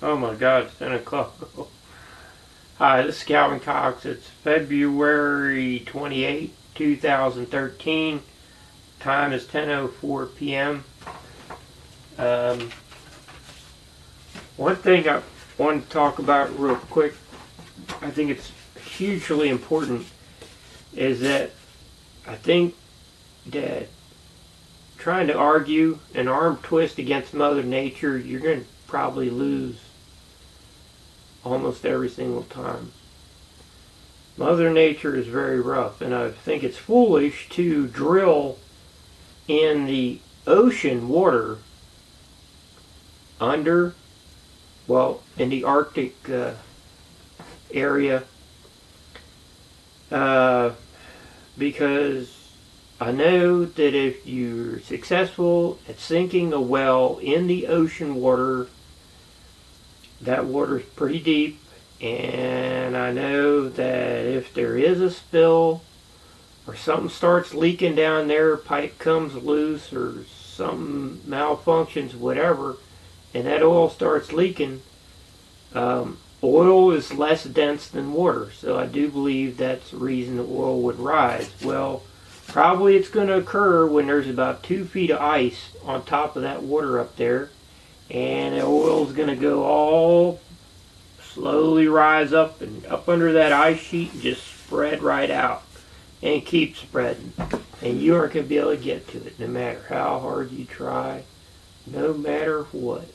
Oh my God, it's 10 o'clock. Hi, this is Calvin Cox. It's February 28, 2013. Time is 10:04 p.m. One thing I want to talk about real quick, I think it's hugely important, is that I think that trying to argue an arm twist against Mother Nature, you're going to probably lose almost every single time. Mother Nature is very rough, and I think it's foolish to drill in the ocean water in the Arctic area, because I know that if you're successful at sinking a well in the ocean water, that water is pretty deep, and I know that if there is a spill or something starts leaking down there, a pipe comes loose or something malfunctions, whatever, and that oil starts leaking, oil is less dense than water, so I do believe that's the reason the oil would rise. Well, probably it's going to occur when there's about 2 feet of ice on top of that water up there, and the oil is going to go all slowly rise up and up under that ice sheet and just spread right out and keep spreading, and you aren't going to be able to get to it no matter how hard you try, no matter what.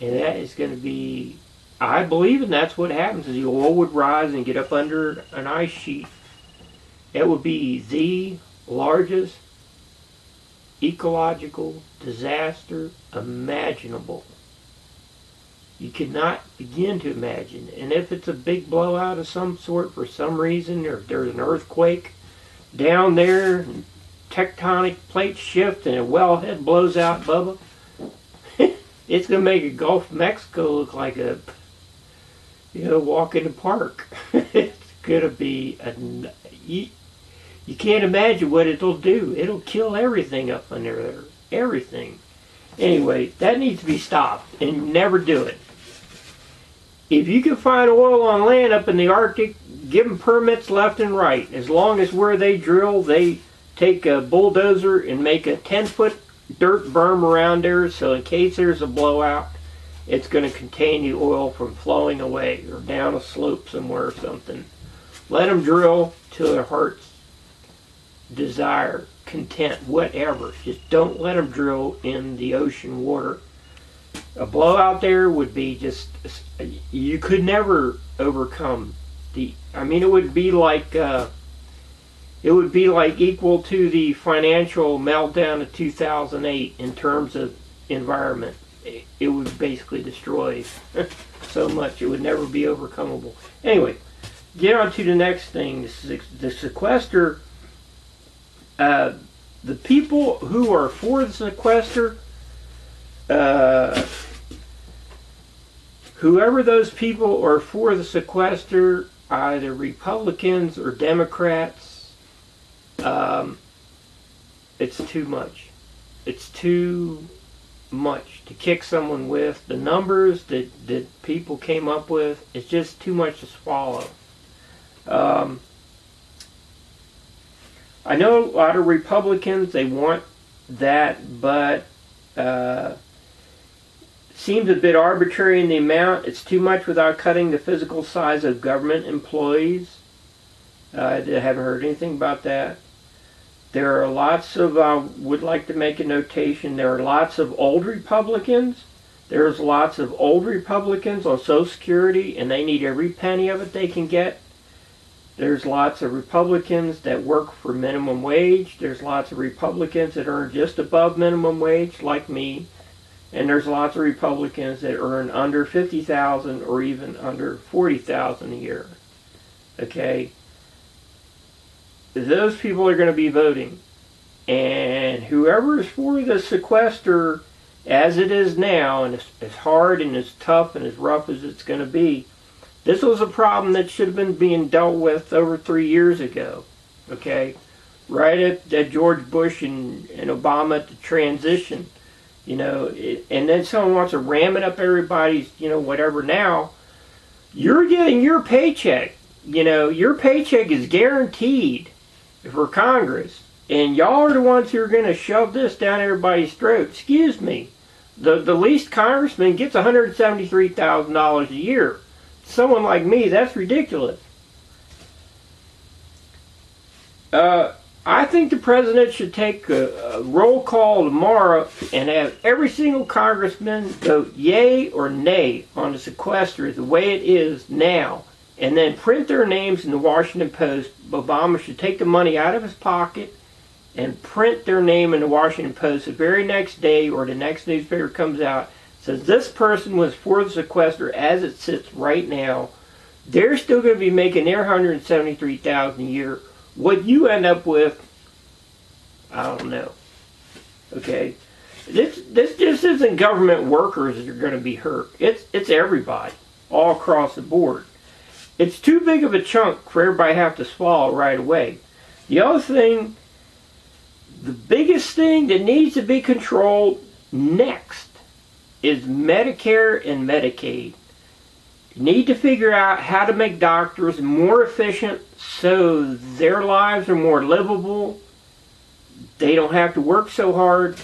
And that is going to be, I believe, and that's what happens, is the oil would rise and get up under an ice sheet. It would be the largest ecological disaster imaginable. You cannot begin to imagine. And if it's a big blowout of some sort for some reason, or if there's an earthquake down there, and tectonic plates shift and a wellhead blows out, Bubba, it's going to make the Gulf of Mexico look like a, walk in the park. It's going to be you can't imagine what it'll do. It'll kill everything up under there. Everything. Anyway, that needs to be stopped, and never do it. If you can find oil on land up in the Arctic, give them permits left and right. As long as where they drill, they take a bulldozer and make a 10-foot dirt berm around there, so in case there's a blowout, it's going to contain the oil from flowing away or down a slope somewhere or something. Let them drill till their heart's desire, content, whatever. Just don't let them drill in the ocean water. A blowout there would be just, you could never overcome it would be like equal to the financial meltdown of 2008 in terms of environment. It would basically destroy so much. It would never be overcomable. Anyway, get on to the next thing. The sequester. The people who are for the sequester, whoever those people are for the sequester, either Republicans or Democrats, it's too much. It's too much to kick someone with. The numbers that people came up with, it's just too much to swallow. I know a lot of Republicans, they want that, but seems a bit arbitrary in the amount. It's too much without cutting the physical size of government employees. I haven't heard anything about that. There are lots of, would like to make a notation, there are lots of old Republicans. There's lots of old Republicans on Social Security, and they need every penny of it they can get. There's lots of Republicans that work for minimum wage. There's lots of Republicans that earn just above minimum wage, like me. And there's lots of Republicans that earn under $50,000 or even under $40,000 a year. Okay? Those people are going to be voting. And whoever is for the sequester, as it is now, and as hard and as tough and as rough as it's going to be, this was a problem that should have been being dealt with over 3 years ago. Okay? Right at George Bush and Obama at the transition. And then someone wants to ram it up everybody's, whatever. Now, you're getting your paycheck. Your paycheck is guaranteed for Congress. And y'all are the ones who are going to shove this down everybody's throat. Excuse me. The least congressman gets $173,000 a year. Someone like me, that's ridiculous. I think the president should take a roll call tomorrow and have every single congressman vote yay or nay on the sequester the way it is now, and then print their names in the Washington Post. Obama should take the money out of his pocket and print their name in the Washington Post the very next day, or the next newspaper comes out, says this person was for the sequester as it sits right now. They're still going to be making their $173,000 a year. What you end up with, I don't know. Okay, this just isn't government workers that are going to be hurt. It's everybody, all across the board. It's too big of a chunk for everybody to have to swallow right away. The other thing, the biggest thing that needs to be controlled next is Medicare and Medicaid. You need to figure out how to make doctors more efficient so their lives are more livable. They don't have to work so hard,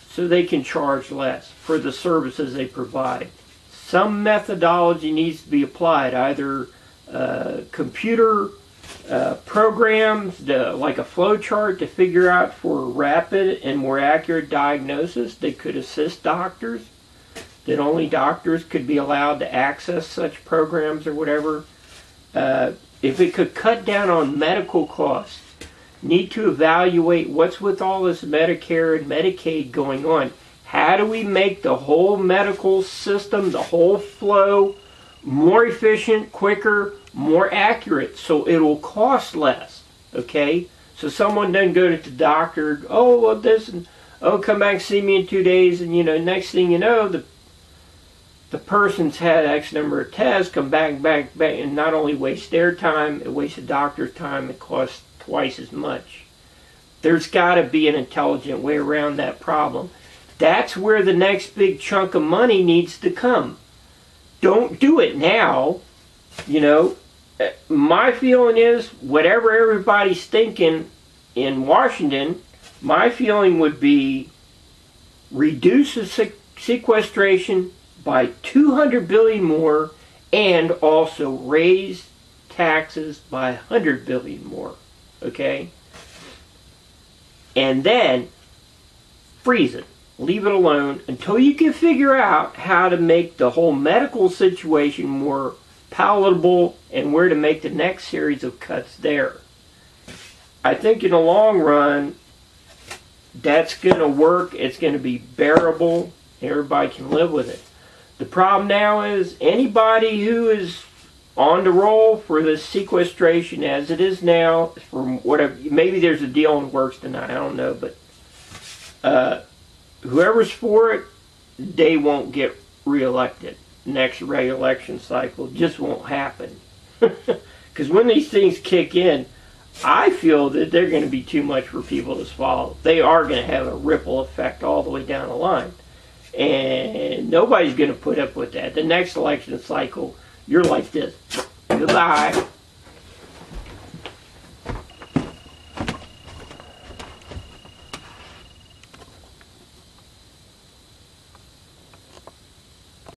so they can charge less for the services they provide. Some methodology needs to be applied, either computer programs, like a flow chart to figure out for rapid and more accurate diagnosis that could assist doctors, that only doctors could be allowed to access such programs or whatever. If it could cut down on medical costs, need to evaluate what's with all this Medicare and Medicaid going on. How do we make the whole medical system, the whole flow, more efficient, quicker, more accurate, so it will cost less, okay? So someone doesn't go to the doctor, oh, well, this, and, oh, come back and see me in 2 days, and, next thing you know, the person's had X number of tests, come back, and not only waste their time, it wastes the doctor's time, it costs twice as much. There's got to be an intelligent way around that problem. That's where the next big chunk of money needs to come. Don't do it now. My feeling is, whatever everybody's thinking in Washington, my feeling would be reduce the sequestration by $200 billion more, and also raise taxes by $100 billion more. Okay? And then freeze it. Leave it alone until you can figure out how to make the whole medical situation more palatable and where to make the next series of cuts there. I think in the long run, that's going to work. It's going to be bearable. Everybody can live with it. The problem now is anybody who is on the roll for the sequestration as it is now, for whatever, maybe there's a deal in the works tonight, I don't know, but whoever's for it, they won't get reelected. Next re-election cycle just won't happen. Because when these things kick in, I feel that they're going to be too much for people to swallow. They are going to have a ripple effect all the way down the line. And nobody's going to put up with that. The next election cycle, you're like this. Goodbye.